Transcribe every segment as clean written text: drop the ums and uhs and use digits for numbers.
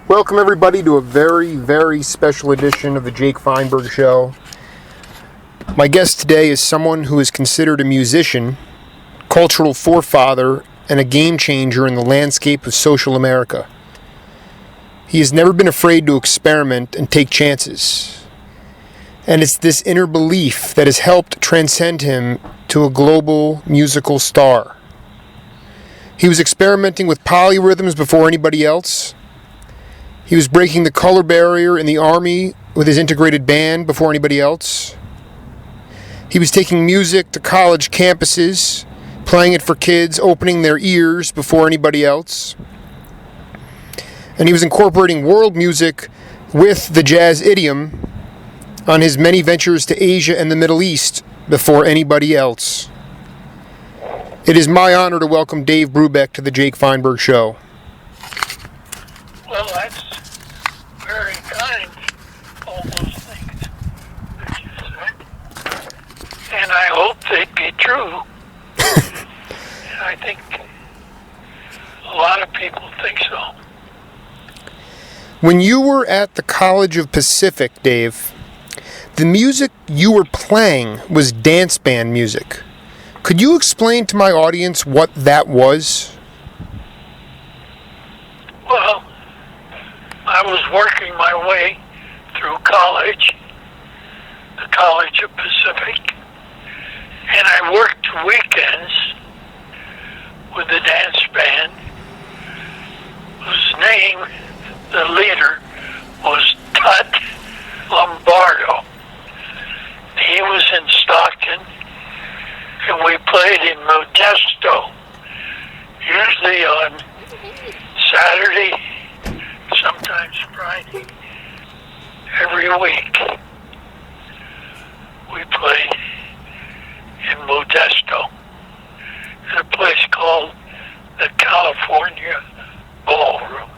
Welcome everybody to a very, very special edition of the Jake Feinberg Show. My guest today is someone who is considered a musician, cultural forefather, and a game changer in the landscape of social America. He has never been afraid to experiment and take chances. And it's this inner belief that has helped transcend him to a global musical star. He was experimenting with polyrhythms before anybody else. He was breaking the color barrier in the Army with his integrated band before anybody else. He was taking music to college campuses, playing it for kids, opening their ears before anybody else. And he was incorporating world music with the jazz idiom on his many ventures to Asia and the Middle East before anybody else. It is my honor to welcome Dave Brubeck to the Jake Feinberg Show. Well, that's very kind, all those things that you said. And I hope they be true. And I think a lot of people think so. When you were at the College of Pacific, Dave, the music you were playing was dance band music. Could you explain to my audience what that was? Well, I was working my way through college, the College of Pacific, and I worked weekends with the dance band, whose name, the leader, was Tut Lombardo. He was in Stockton, and we played in Modesto, usually on Saturday, sometimes Friday. Every week we played in Modesto in a place called the California Ballroom.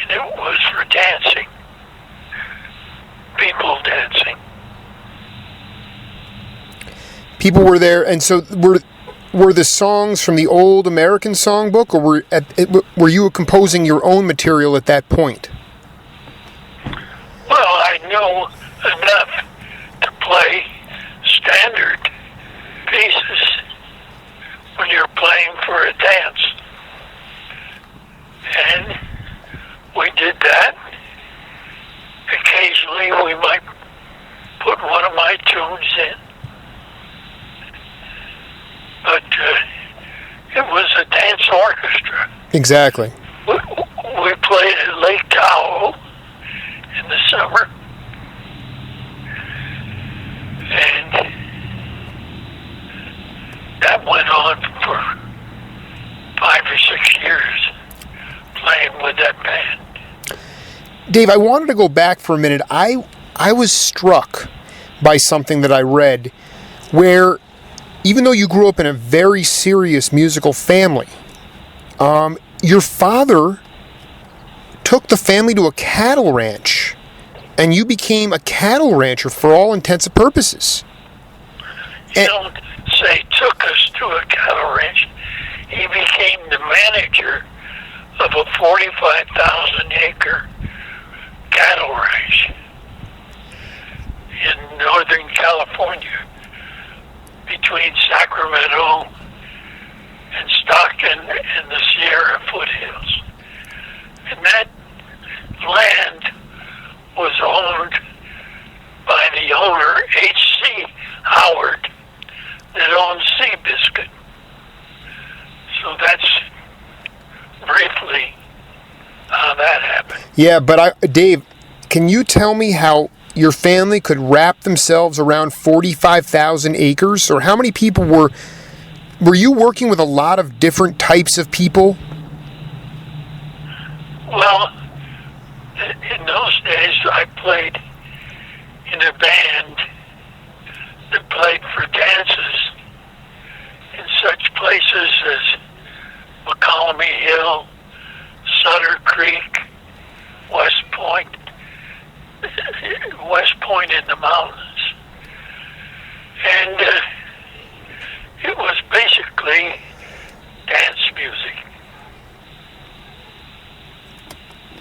And it was for dancing, people dancing. People were there, and so were the songs from the old American songbook, or were you composing your own material at that point? Well, I know enough to play standard pieces when you're playing for a dance. And we did that. Occasionally we might put one of my tunes in. But it was a dance orchestra. Exactly. We played at Lake Tahoe in the summer. And that went on for 5 or 6 years, playing with that band. Dave, I wanted to go back for a minute. I was struck by something that I read where, even though you grew up in a very serious musical family, your father took the family to a cattle ranch, and you became a cattle rancher for all intents and purposes. You don't say took us to a cattle ranch. He became the manager of a 45,000-acre cattle ranch in Northern California, between Sacramento and Stockton and the Sierra foothills. And that land was owned by the owner, H.C. Howard, that owned Seabiscuit. So that's briefly how that happened. Yeah, but Dave, can you tell me how your family could wrap themselves around 45,000 acres? Or how many people were you working with? A lot of different types of people? Well, in those days I played in a band that played for dances in such places as McCollum Hill, Sutter Creek, West Point in the mountains. And it was basically dance music.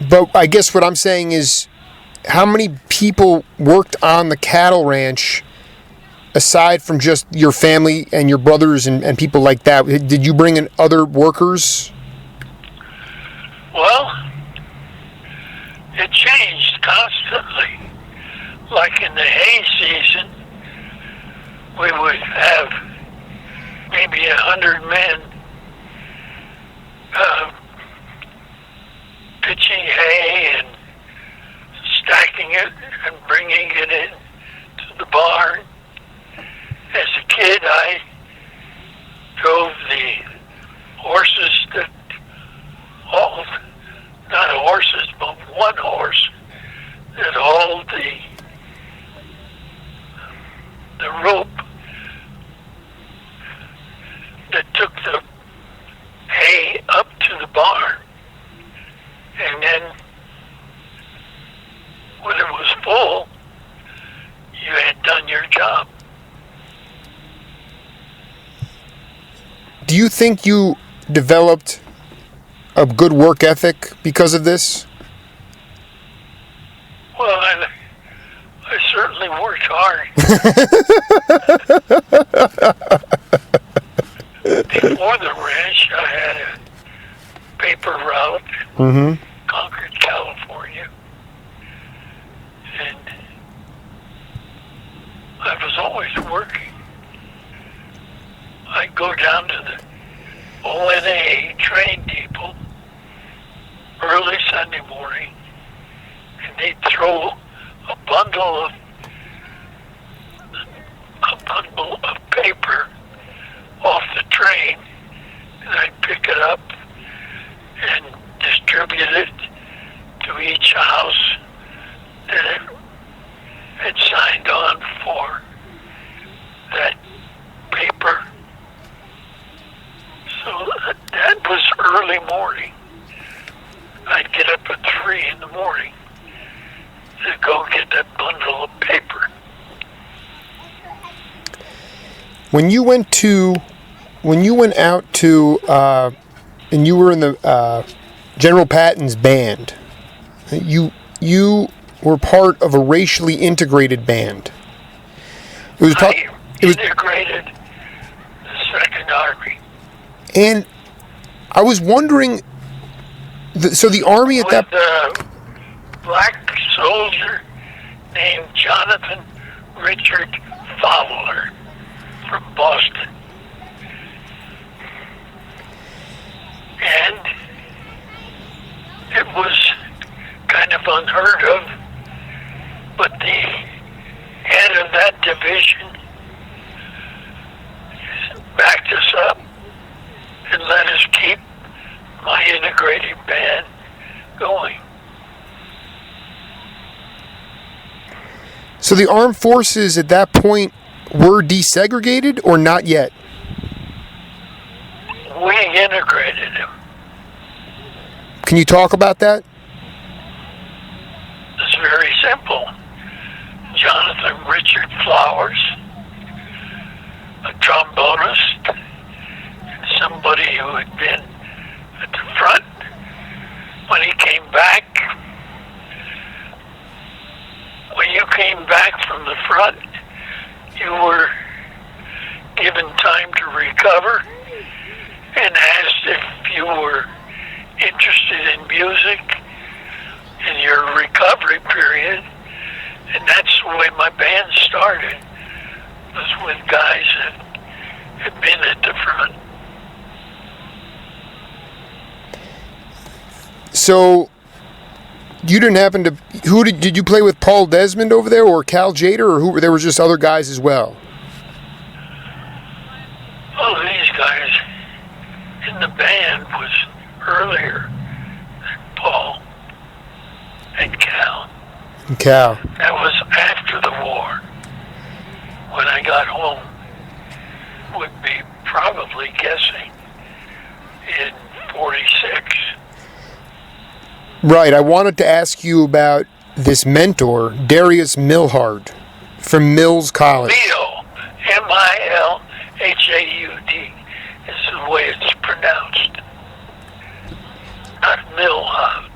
But I guess what I'm saying is, how many people worked on the cattle ranch aside from just your family and your brothers and people like that? Did you bring in other workers? Well, it changed constantly. Like in the hay season, we would have maybe 100 men pitching hay and stacking it and bringing it in to the barn. As a kid, I drove the horses that hauled, not horses, but one horse that hauled the rope that took the hay up to the barn. And then when it was full, you had done your job. Do you think you developed a good work ethic because of this? Well, I certainly worked hard. Before the ranch, I had a paper route, Concord, California. And I was always working. I'd go down to the ONA train depot early Sunday morning, and they'd throw a bundle of paper off the train, and I'd pick it up and distribute it to each house that had signed on for that paper. So that was early morning. I'd get up at 3 in the morning to go get that bundle of paper. When you went out to, and you were in the General Patton's band, you were part of a racially integrated band. I integrated the Second Army. And I was wondering, so the Army at that... With a black soldier named Jonathan Richard Fowler from Boston. And it was kind of unheard of, but the head of that division backed us up and let us keep my integrated band going. So the armed forces at that point were desegregated or not yet? We integrated them. Can you talk about that? It's very simple. Jonathan Richard Flowers, a trombonist, somebody who had been at the front. When he came back, when you came back from the front, you were given time to recover and asked if you were interested in music in your recovery period. And that's the way my band started, was with guys that had been at the front. So you didn't happen to... Did you play with Paul Desmond over there or Cal Jader, or who? There were just other guys as well? Well, these guys in the band was earlier than Paul and Cal. Cal. That was after the war. When I got home, would be probably guessing in 46. Right. I wanted to ask you about this mentor, Darius Milhaud, from Mills College. Milhaud, Milhaud, is the way it's pronounced. Not Milhaud.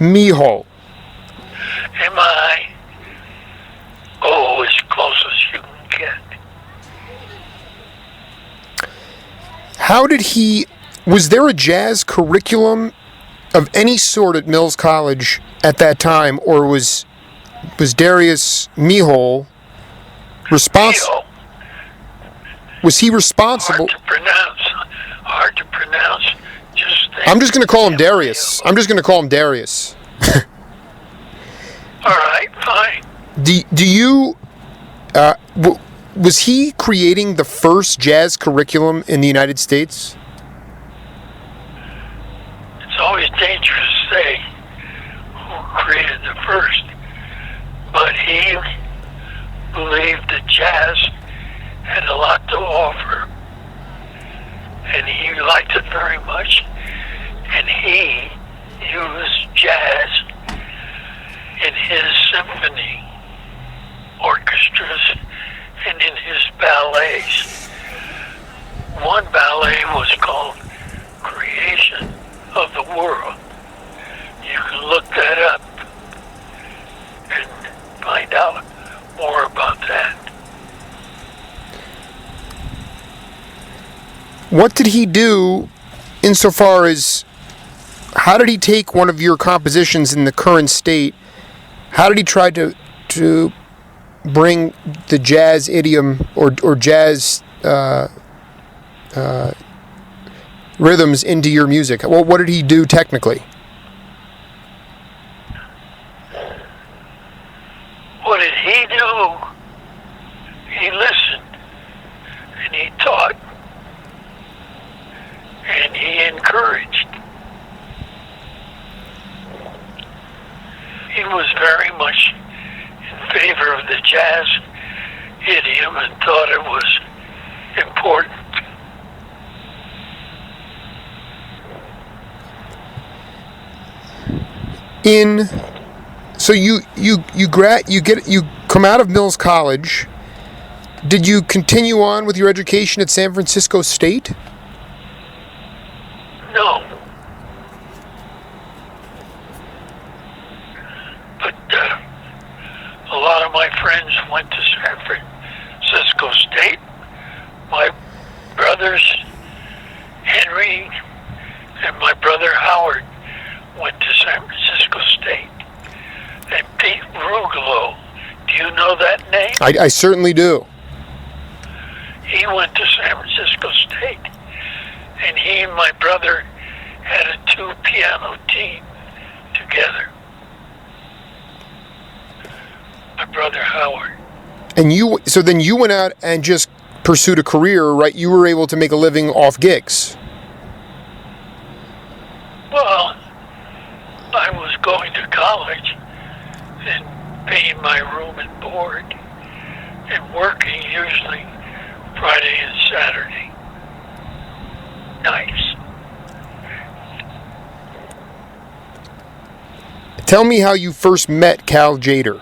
Miho. M-I-O, as close as you can get. How did he... Was there a jazz curriculum of any sort at Mills College at that time, or was Darius Miho responsible? Was he responsible? Hard to pronounce. I'm just going to call him Darius. I'm just going to call him Darius. All right, fine. Do you... was he creating the first jazz curriculum in the United States? It's always dangerous to say who created the first, but he believed that jazz had a lot to offer, and he liked it very much, and he used jazz in his symphony orchestras and in his ballets. One ballet was called Creation of the World. You can look that up and find out more about that. What did he do insofar as, how did he take one of your compositions in the current state? How did he try to bring the jazz idiom or jazz rhythms into your music? Well, what did he do technically? What did he do? He listened, and he taught, and he encouraged. He was very much in favor of the jazz idiom and thought it was important. So you come out of Mills College. Did you continue on with your education at San Francisco State? No. But a lot of my friends went to San Francisco State. My brothers, Henry, and my brother Howard went to San Francisco State. And Pete Rugolo, do you know that name? I certainly do. He went to San Francisco State. And he and my brother had a 2-piano team together. My brother Howard. And so then you went out and just pursued a career, right? You were able to make a living off gigs. Well, I was going to college and paying my room and board and working usually Friday and Saturday nights. Tell me how you first met Cal Tjader.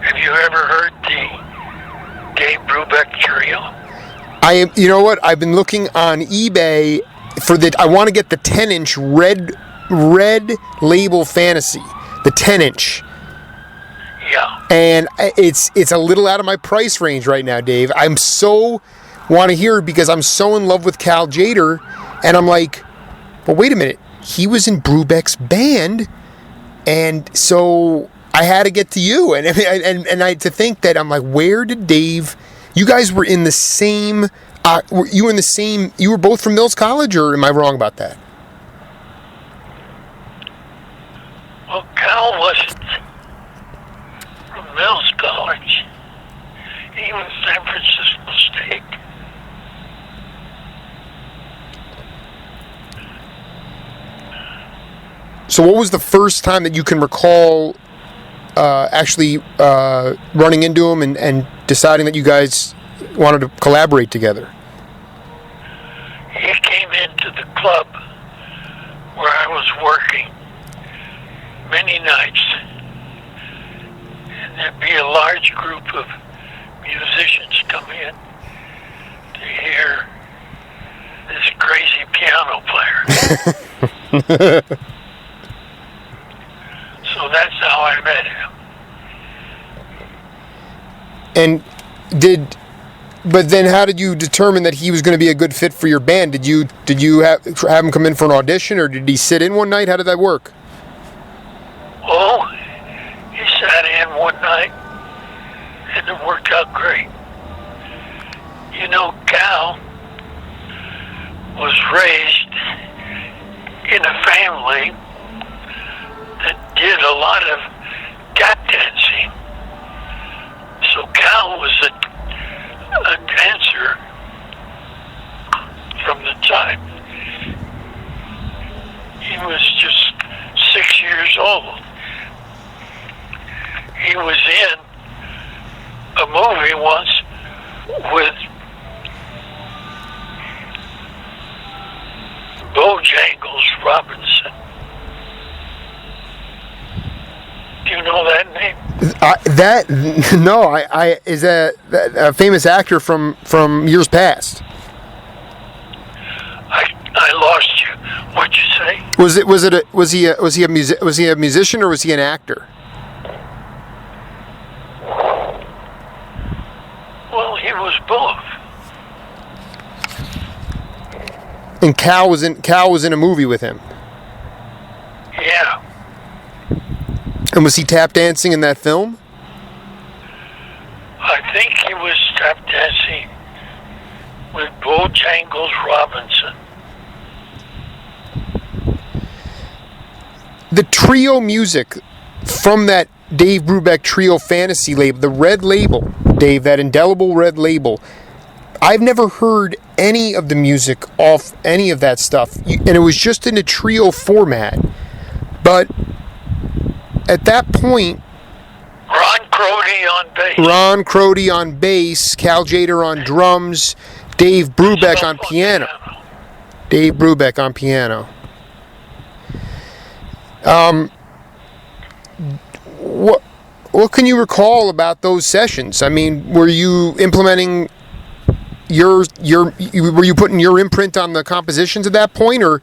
Have you ever heard the Dave Brubeck Trio? You know what? I've been looking on eBay I want to get the 10-inch red label Fantasy, the 10-inch. Yeah. And it's a little out of my price range right now, Dave. I'm so want to hear it because I'm so in love with Cal Tjader, and I'm like, well, wait a minute. He was in Brubeck's band, and so I had to get to you. And to think that I'm like, where did Dave? You guys were in the same. You were both from Mills College, or am I wrong about that? Well, Cal wasn't from Mills College. He was San Francisco State. So what was the first time that you can recall actually running into him and deciding that you guys wanted to collaborate together? He came into the club where I was working many nights, and there'd be a large group of musicians come in to hear this crazy piano player. So that's how I met him. And but then how did you determine that he was going to be a good fit for your band? Did you have him come in for an audition, or did he sit in one night? How did that work? Oh, he sat in one night, and it worked out great. You know, Cal was raised in a family that did a lot of tap dancing. So Cal was a dancer from the time he was just 6 years old. He was in a movie once with Bojangles Robinson. Do you know that name? Is that a famous actor from years past? I lost you. What'd you say? Was he a musician, or was he an actor? Well, he was both. And Cal was in a movie with him. Yeah. And was he tap dancing in that film? I think he was tap dancing with Bojangles Robinson. The trio music from that Dave Brubeck trio fantasy label, the red label, Dave, that indelible red label, I've never heard any of the music off any of that stuff. And it was just in a trio format. But at that point, Ron Crody on bass, Cal Jader on drums, Dave Brubeck on piano. Dave Brubeck on piano. What can you recall about those sessions? I mean, were you implementing were you putting your imprint on the compositions at that point, or?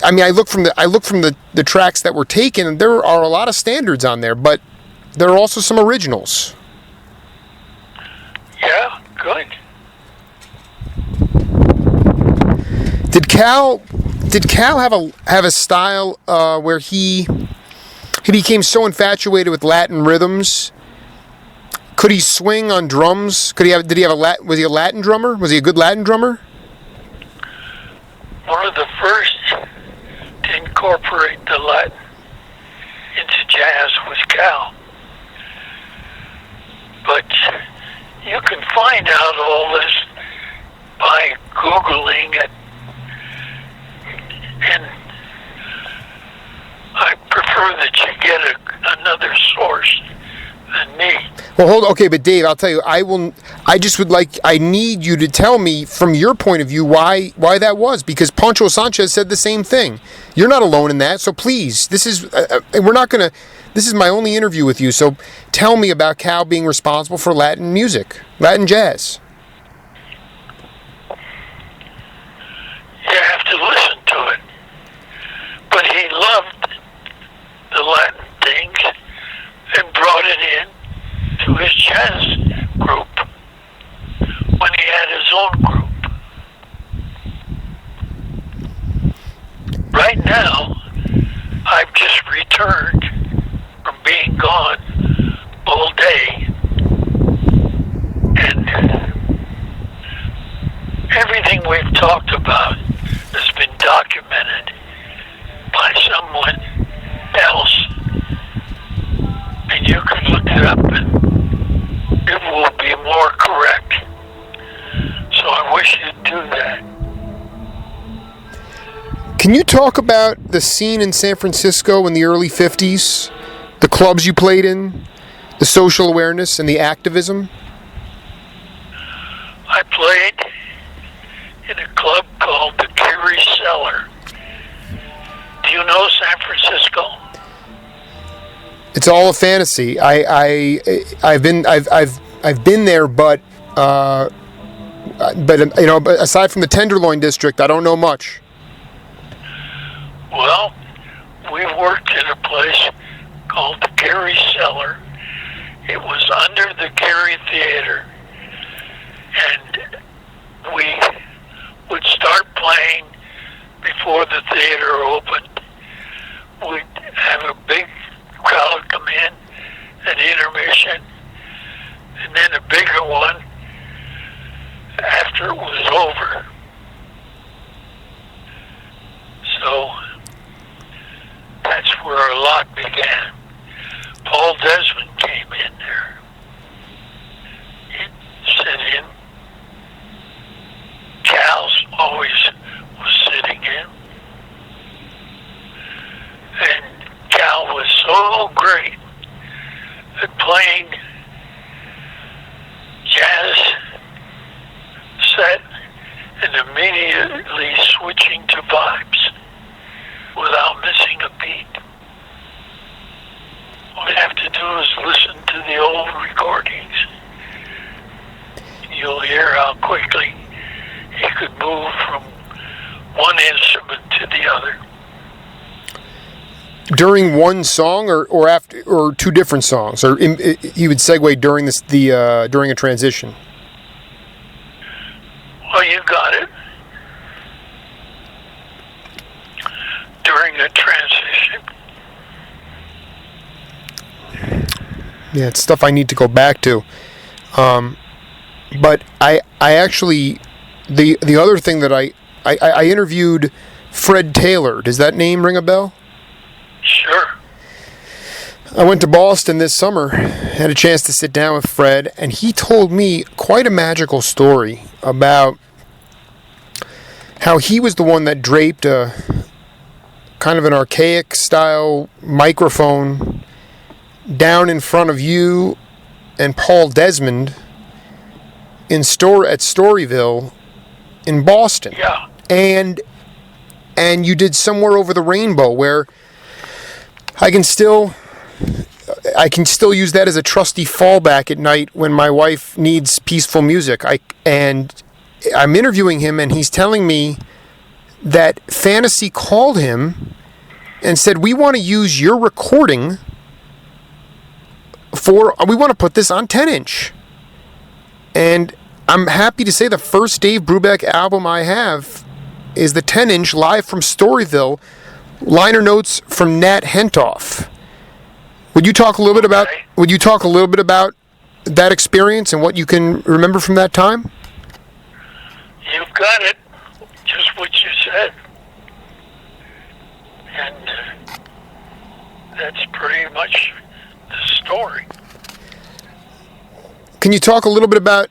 I mean, I look from the tracks that were taken, and there are a lot of standards on there, but there are also some originals. Yeah, good. Did Cal have a style where he became so infatuated with Latin rhythms? Could he swing on drums? Was he a Latin drummer? Was he a good Latin drummer? One of the first to incorporate the Latin into jazz was Cal. But you can find out all this by Googling it. And I prefer that you get another source than me. Well, okay, but Dave, I'll tell you, I need you to tell me from your point of view why that was, because Pancho Sanchez said the same thing. You're not alone in that, so please, this is my only interview with you, so tell me about Cal being responsible for Latin music, Latin jazz. You have to listen to it. But he loved the Latin things and brought it in to his jazz group when he had his own group. Right now, I've just returned from being gone all day, and everything we've talked about has been documented by someone else, and you can look it up and it will be more correct. So I wish you'd do that. Can you talk about the scene in San Francisco in the early 50s? The clubs you played in, the social awareness and the activism? I played in a club called the Curie Cellar. Do you know San Francisco? It's all a fantasy. I've been there, but you know, aside from the Tenderloin district, I don't know much. Well, we worked in a place called the Gary Cellar. It was under the Gary Theater. And we would start playing before the theater opened. We'd have a big crowd come in at intermission, and then a bigger one after it was over. So that's where our lot began. Paul Desmond came in there. He'd sit in. Cal's always was sitting in. And Cal was so great at playing jazz set and immediately switching to vibes without missing a beat. All you have to do is listen to the old recordings. You'll hear how quickly he could move from one instrument to the other. During one song, or after, or two different songs, or he would segue during during a transition. Well, you got it. During a transition. Yeah, it's stuff I need to go back to. But I actually, the other thing that I interviewed Fred Taylor. Does that name ring a bell? Sure. I went to Boston this summer, had a chance to sit down with Fred, and he told me quite a magical story about how he was the one that draped a kind of an archaic style microphone down in front of you and Paul Desmond at Storyville in Boston. Yeah. And you did Somewhere Over the Rainbow, where I can still use that as a trusty fallback at night when my wife needs peaceful music. I'm interviewing him, and he's telling me that Fantasy called him and said, "We want to use your recording we want to put this on 10-inch." And I'm happy to say the first Dave Brubeck album I have is the 10-inch live from Storyville, liner notes from Nat Hentoff. Would you talk a little bit about that experience and what you can remember from that time? You've got it. Just what you said. And that's pretty much the story. Can you talk a little bit about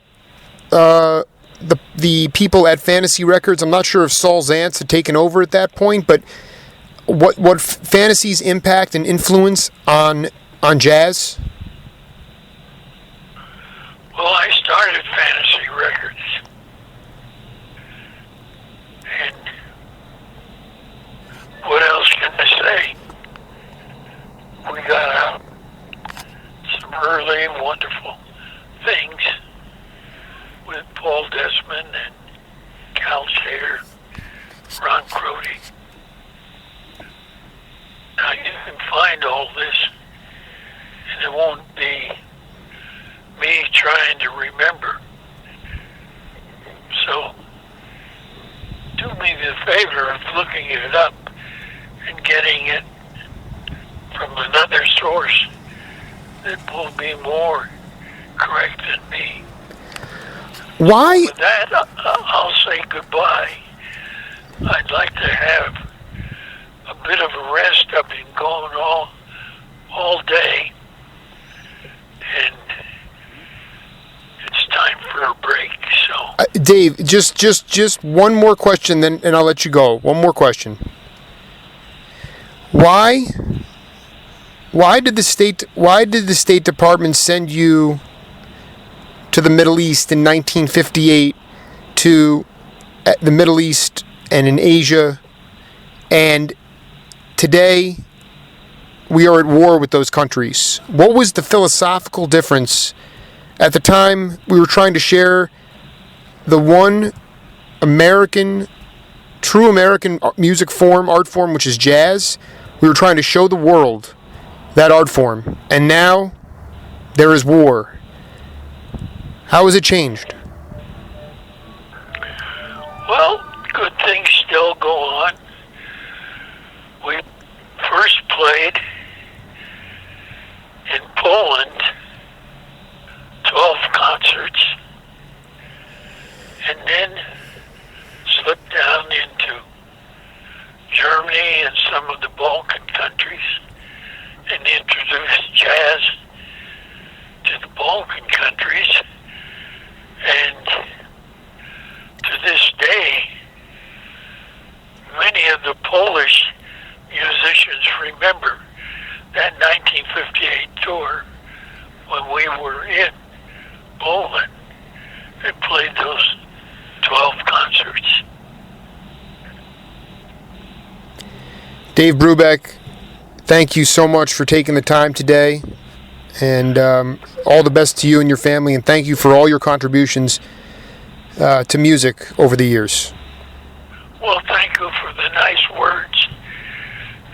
the people at Fantasy Records? I'm not sure if Saul Zaentz had taken over at that point, but what Fantasy's impact and influence on jazz? Well, I started Fantasy Records. And what else can I say? We got out some early wonderful things with Paul Desmond and Cal Shader, Ron Crody. Now you can find all this, and it won't be me trying to remember. So do me the favor of looking it up and getting it from another source that will be more correct than me. Why? With that, I'll say goodbye. I'd like to have a bit of a rest. I've been going all day, and it's time for a break. So, Dave, just one more question, then, and I'll let you go. One more question. Why did the State Department send you to the Middle East in 1958, to the Middle East and in Asia, and today we are at war with those countries? What was the philosophical difference? At the time, we were trying to share the one American true American music form, art form, which is jazz. We were trying to show the world that art form. And now there is war. How has it changed? Well, good things still go on. We first played in Poland, 12 concerts, and then slipped down into Germany and some of the Balkan countries and introduced jazz to the Balkan countries. And to this day, many of the Polish musicians remember that 1958 tour when we were in Poland and played those 12 concerts. Dave Brubeck, thank you so much for taking the time today, and all the best to you and your family, and thank you for all your contributions to music over the years. Well, thank you for the nice words,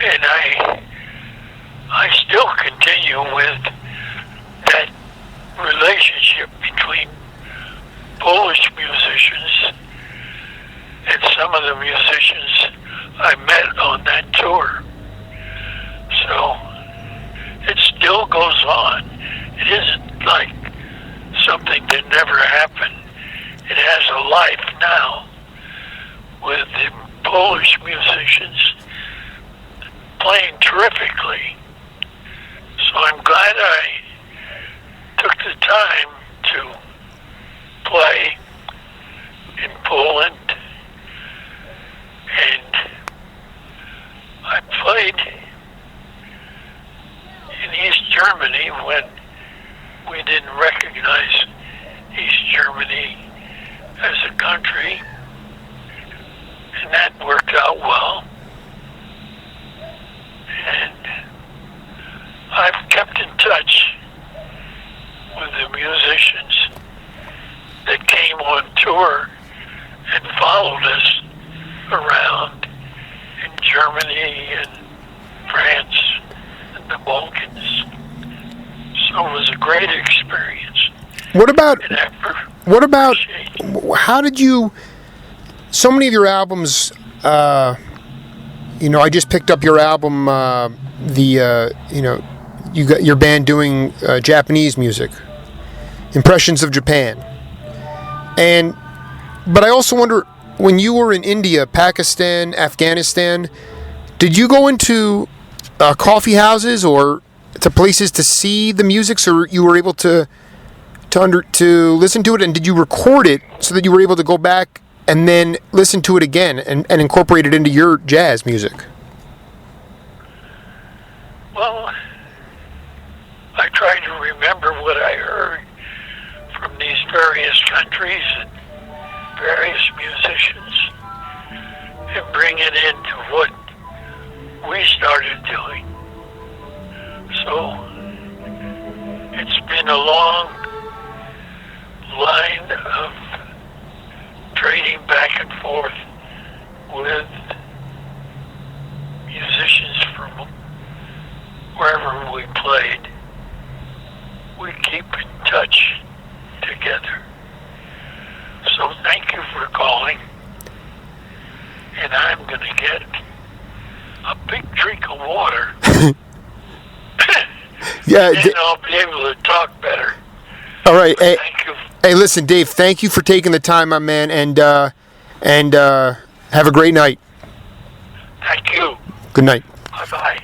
and I still continue with that relationship between Polish musicians and some of the musicians I met on that tour. So it still goes on. It isn't like something that never happened. It has a life now with the Polish musicians playing terrifically. So I'm glad I took the time to play in Poland, and I played in East Germany when we didn't recognize East Germany as a country, and that worked out well. And I've kept in touch with the musicians that came on tour and followed us around in Germany and France and the Balkans. So it was a great experience. What about how did you, so many of your albums, I just picked up your album, you got your band doing Japanese music, Impressions of Japan. But I also wonder, when you were in India, Pakistan, Afghanistan, did you go into coffee houses or to places to see the music, so you were able to listen to it? And did you record it so that you were able to go back and then listen to it again and incorporate it into your jazz music? Well, I try to remember what I heard from these various countries and various musicians and bring it into what we started doing. So it's been a long line of trading back and forth with musicians from wherever we played. We keep in touch together. So thank you for calling. And I'm going to get a big drink of water. Yeah, and I'll be able to talk better. All right. Hey, thank you. Hey, listen, Dave, thank you for taking the time, my man, and have a great night. Thank you. Good night. Bye-bye.